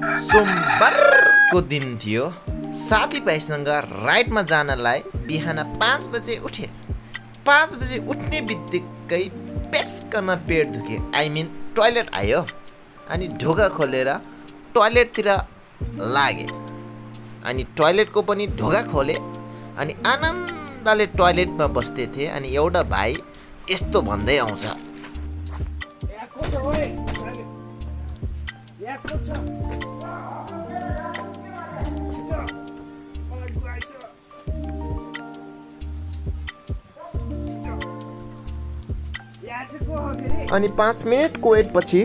सोमबारको दिन थियो। साथीभाइसँग राइडमा जानलाई बिहान 5 बजे उठे। 5 बजे उठ्ने बित्तिकै पेस्कन पेट दुखे, आई मिन टोयलेट आयो। अनि ढोका खोलेर टोयलेटतिर लागे। अनि टोयलेटको पनि ढोका खोले। अनि आनन्दले टोयलेटमा बस्दै थिए। अनि एउटा भाइ यस्तो भन्दै आउँछ, अनि 5 मिनेटको वेट पछि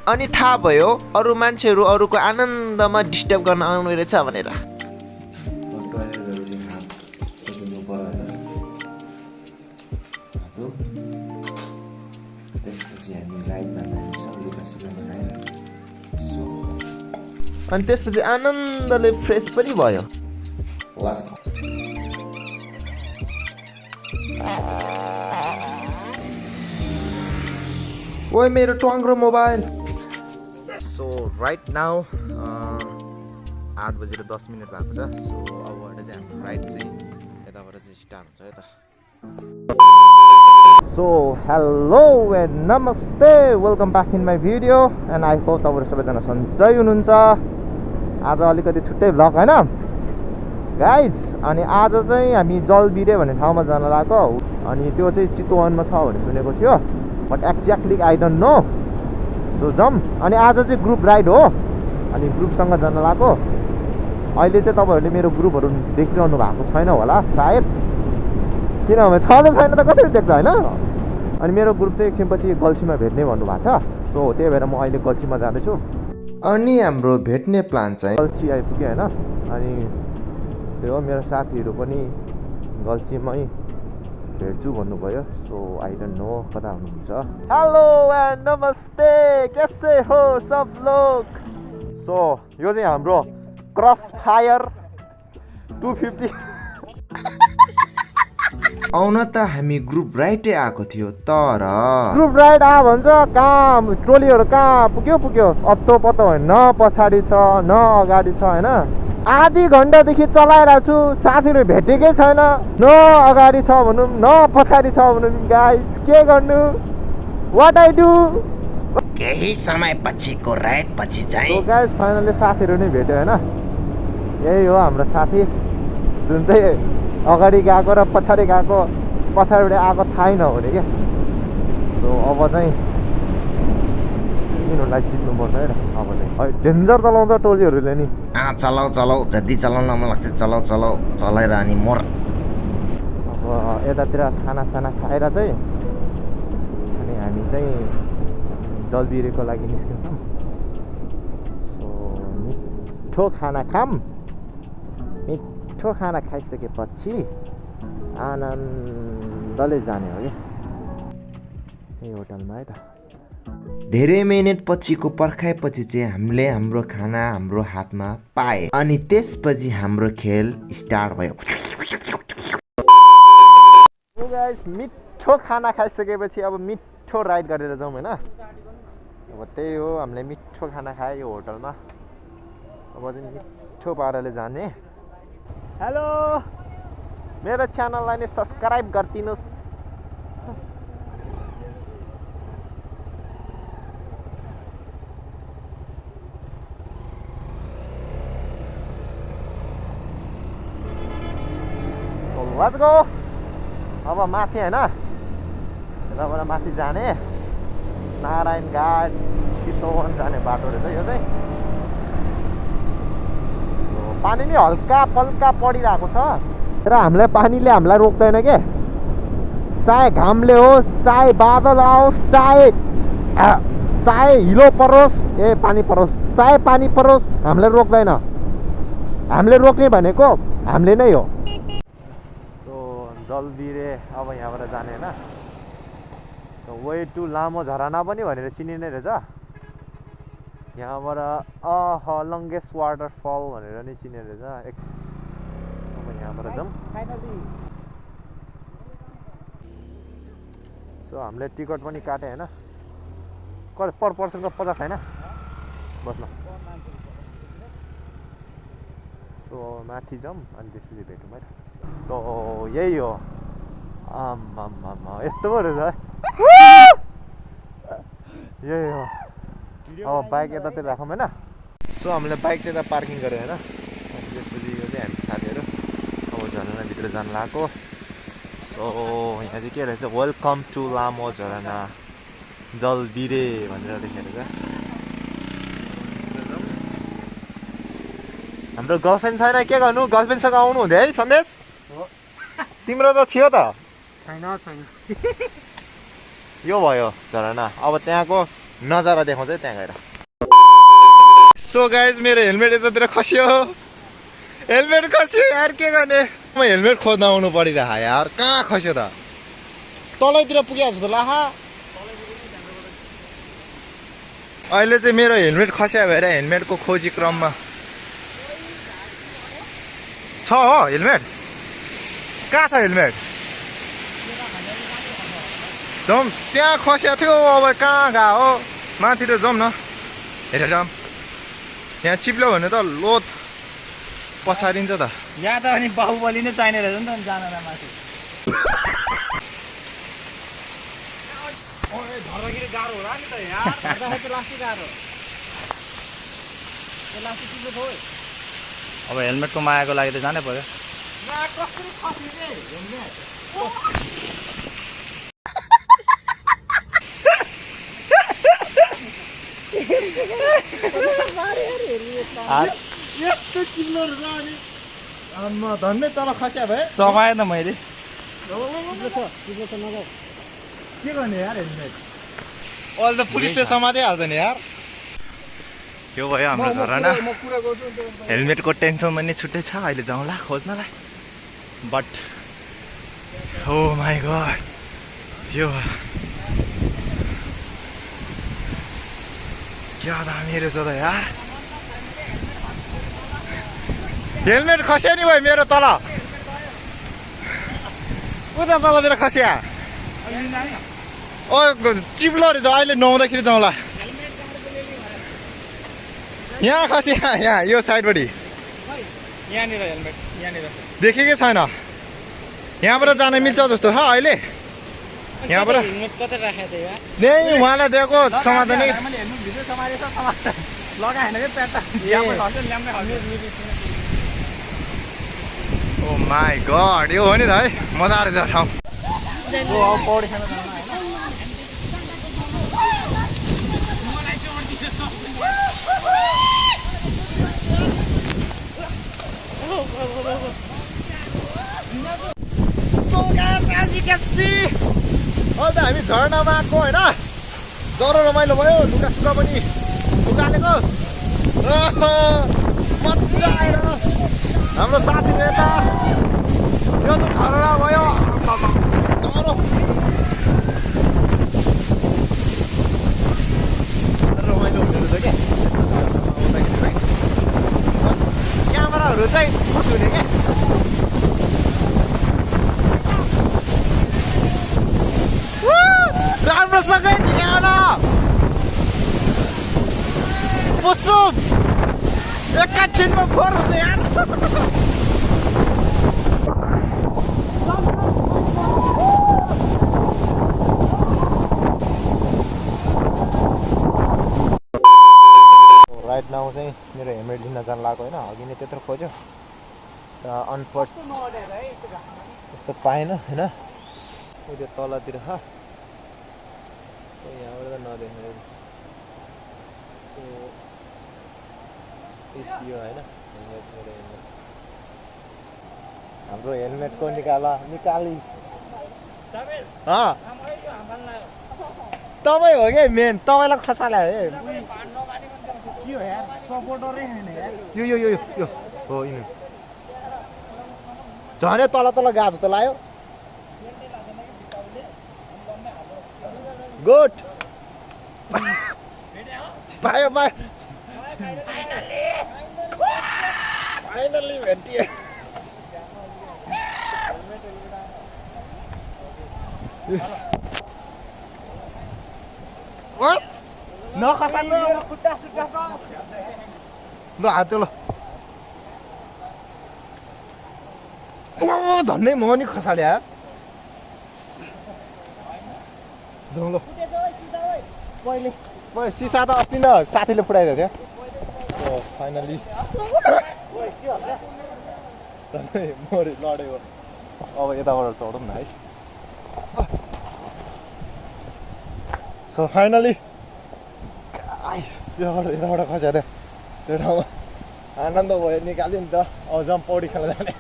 अनि थाहा भयो अरू मान्छेहरू अरूको आनन्दमा डिस्टर्ब गर्न आउने रहेछ भनेर। अनि त्यसपछि आनन्दले फ्रेस पनि भयो। ओए मेरो ट्वाङ्ग्रो मोबाइल। सो राइट नाउ 8 बजेर 10 मिनट भएको छ। सो अबबाट चाहिँ हाम्रो राइड चाहिँ यताबाट चाहिँ स्टार्ट हुन्छ है त। सो हेलो एन्ड नमस्ते, welcome back in my video and I hope तपाईँहरू सबैजना सन्चै हुनुहुन्छ। आज अलिकति छुट्टै भ्लग होइन गाइज। अनि आज चाहिँ हामी जलबिरे भन्ने ठाउँमा जान लागेको। अनि त्यो चाहिँ चितवनमा छ भन्ने सुनेको थियो, but exactly I don't know. So जम। अनि आज चाहिँ ग्रुप राइड हो। अनि ग्रुपसँग जान लागेको। अहिले चाहिँ तपाईँहरूले मेरो ग्रुपहरू देखिरहनु भएको छैन होला सायद, किनभने छँदै छैन त कसरी देख्छ होइन। अनि मेरो ग्रुप चाहिँ एकछिनपछि गल्छीमा भेट्ने भन्नुभएको छ। सो त्यही भएर म अहिले गल्छीमा जाँदैछु। अनि हाम्रो भेट्ने प्लान चाहिँ गल्छी आइपुग्यो होइन। अनि त्यो मेरो साथीहरू पनि गल्छीमै भेट्छु भन्नुभयो। सो आई डोन्ट नो कता हुनुहुन्छ। हेलो एन्ड नमस्ते, कैसे हो सब लोग। सो यो चाहिँ हाम्रो क्रस फायर 250। आउन त हामी ग्रुप राइडै आएको थियो, तर ग्रुप राइड आ भन्छ कहाँ टोलीहरू कहाँ पुग्यो अत्तो पत्तो होइन, न पछाडि छ न अगाडि छ होइन। आधी घन्टादेखि चलाइरहेको छु, साथीहरू भेटेकै छैन। न अगाडि छ भनौँ न पछाडि छ भनौँ। गाइज के गर्नु, वाट आई डु। केही समय पछिको राइड पछि चाहिँ गाइज फाइनली साथीहरू नै भेट्यो होइन। यही हो हाम्रो साथी, जुन चाहिँ अगाडि गएको र पछाडि गएको, पछाडिबाट आएको थाहै नहुने क्या। सो अब चाहिँ यिनीहरूलाई जित्नुपर्छ है। अब चाहिँ डेन्जर चलाउँछ टोलीहरूले नि। चलाऊ जति चलाउन मन लाग्छ चलाऊ चलाएर अनि मोर। अब यतातिर खानासाना खाएर चाहिँ अनि हामी चाहिँ जलबिरेको लागि निस्किन्छौँ। सो मिठो खाना खाम। मिठो खाना खाइसकेपछि आनन्दले जाने हो कि यही होटलमा है त। धेरै मिनट पछिको पर्खाएपछि चाहिँ हामीले हाम्रो खाना हाम्रो हातमा पाए। अनि त्यसपछि हाम्रो खेल स्टार्ट भयो। गाइस मिठो खाना खाइसकेपछि अब मिठो राइड गरेर जाउँ होइन। अब त्यही हो, हामीले मिठो खाना खायो यो होटलमा। अब चाहिँ मिठो पाराले जाने। हेलो, मेरो च्यानललाई नै सब्सक्राइब गरिदिनुहोस्। Let's go. अब माथि होइन, यताबाट माथि जाने नारायण घाट चितवन जाने बाटो रहेछ यो चाहिँ। पानी नि हल्का पल्का परिरहेको छ र हामीलाई पानीले हामीलाई रोक्दैन के। चाहे घामले होस्, चाहे बादल आओस्, चाहे हिलो परोस्, पानी परोस्, चाहे पानी परोस्, हामीलाई रोक्दैन। हामीले रोक्ने भनेको हामीले नै हो। सो जलबिरे अब यहाँबाट जाने होइन। वे टु लामो झरना पनि भनेर चिनिने रहेछ यहाँबाट। लङ्गेस्ट वाटरफल भनेर नै चिने रहेछ। अब यहाँबाट जाउँ। सो हामीले टिकट पनि काटे हैन कति पर पर्सनको 50 हैन बस्न सो माथि जाउँ अनि त्यसपछि भेटौँ है सो यही हो यस्तो पो रहेछ यही हो अब बाइक यतातिर राखौँ हैन सो हामीले बाइक चाहिँ यता पार्किङ गऱ्यो हैन अनि त्यसपछि यो चाहिँ हामी साथीहरू अब झरनाभित्र जान लागेको सो यहाँ चाहिँ के रहेछ वेलकम टु लामो झरना जलबिरे भनेर लेखेको छ हाम्रो गर्लफ्रेन्ड छैन के गर्नु गर्लफ्रेन्डसँग आउनु हुँदै है सन्देश तिम्रो त थियो त छैन यो भयो झरना अब त्यहाँको नजारा देखाउँछ है त्यहाँ गएर सो गाइज मेरो हेलमेट यतातिर खस्यो हेलमेट खस्यो यार के गर्ने म हेलमेट खोज्न आउनु परिरह यार कहाँ खस्यो त तलैतिर पुगिहाल्छु त लाहा अहिले चाहिँ मेरो हेलमेट खस्या भएर हेलमेटको खोजी क्रममा छ हो हेलमेट कहाँ छ हेलमेट जाउँ त्यहाँ खस्या थियो अब कहाँ गयो हो माथि त जाउँ न हेरेर जाउँ यहाँ चिप्लो भने त लोत पछारिन्छ त यहाँ त अनि बाहुबली नै चाहिने रहेछ नि त जान माथि झर्दाखेरि गाह्रो होला नि त यार झर्दाखेरि लास्टै गाह्रो लास्टै चिप्लो थियो अब हेलमेटको मायाको लागि त जानै पर्यो यस्तो चिप्लो रहेछ अनि धन्नै तल खस्या भए समाएँ त मैले के गर्ने यार हेलमेट अहिले त पुलिसले समातिहाल्छ नि यार यो भयो हाम्रो झरना हेलमेटको टेन्सन पनि छुट्टै छ अहिले जाउँला खोज्नलाई बट हो माई गॉड यो क्या दामी रहेछ त यार हेलमेट खस्या नि भयो मेरो तल उता तलतिर खस्या चिप्लो रहेछ अहिले नुहाउँदाखेरि जाउँला यहाँ खस्या यहाँ यो साइडपट्टि यहाँनिर हेलमेट यहाँनिर देखेकै छैन यहाँबाट जान मिल्छ जस्तो छ अहिले यहाँबाट हेलमेट कतै राखेको थियो यार नै उहाँलाई दिएको समाधानै लगाएन कि प्याट ओ माई गॉड यो हो नि त है मजा रहेछ ठाउँ पौडी खेल्न जानु अहिले त हामी झरनामा आएको होइन डह्रो रमाइलो भयो लुगा सुगा पनि लुगालेको मजा आएर हाम्रो साथीहरू यता यो चाहिँ झरना भयो डह्रो रमाइलो हुँदो रहेछ क्या क्यामेराहरू चाहिँ खुस हुने क्या राम्रोसँगै ध्यान मुसुम एकैछिनमा फोहोर हुन्छ यार राइट नाउ चाहिँ मेरो हेलमेट लिन जान लागेको होइन अघि नै त्यत्रो खोज्यो र अनफर्चुनेट यस्तो पाएन होइन त्यो तलतिर छ यहाँबाट त नदेख्ने सो यो होइन हेलमेट मेरो हेलमेट हाम्रो हेलमेटको निकाली तपाईँ हो कि मेन तपाईँलाई खसाले है के हो यार सपोर्टरै छैन यार यो यो यो यो हो यिनी झनै तल तल गएको जस्तो लाग्यो गुड पायो पायो फाइनली भेटियो नखसाल्नु खुट्टा सुट्टा ल हात ल झन्नै म नि खसाले यार जाउँ ल मैले सिसा त अस्ति न साथीले फुटाइदिएको थियो सो फाइनली लड्यो अब यताबाट चढौँ न है सो फाइनली यताबाट खस्या थियो त्यो ठाउँमा आनन्द भयो निकाल्यो नि त अझ पौडी खेल्न जाने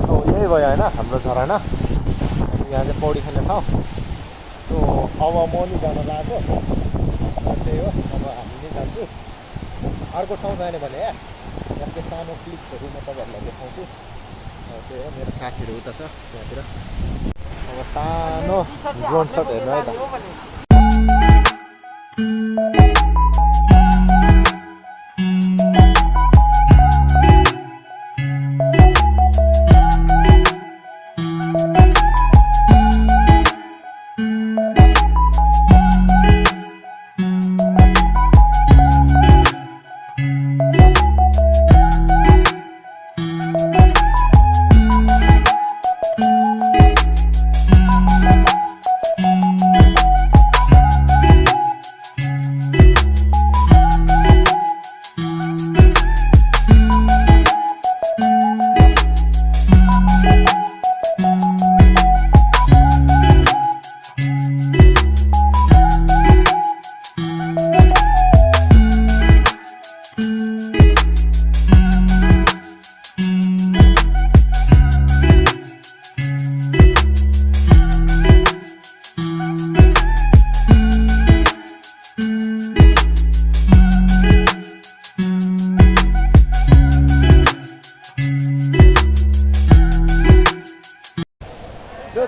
सो यही भयो होइन हाम्रो झरना यहाँ चाहिँ पौडी खेल्ने ठाउँ सो अब म नि जान लाग्यो त्यही हो अब हामी नि जान्छु अर्को ठाउँ जाने भने यस्तै सानो क्लिप्सहरू म तपाईँहरूलाई देखाउँछु त्यही हो मेरो साथीहरू उता छ त्यहाँतिर अब सानो ड्रोन सट हेर्नु है त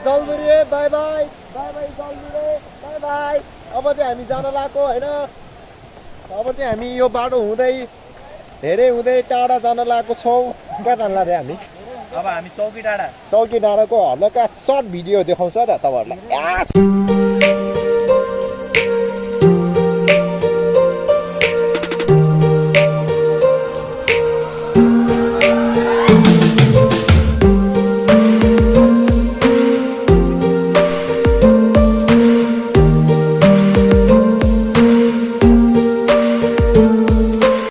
जलबिरे बाई बाई जलबिरे बाई बाई अब चाहिँ हामी जान लागेको होइन अब चाहिँ हामी यो बाटो हुँदै धेरै हुँदै टाढा जान लागेको छौँ कहाँ जान लाग्यो हामी अब हामी चौकी डाँडा चौकी डाँडाको हल्का सर्ट भिडियो देखाउँछ त तपाईँहरूलाई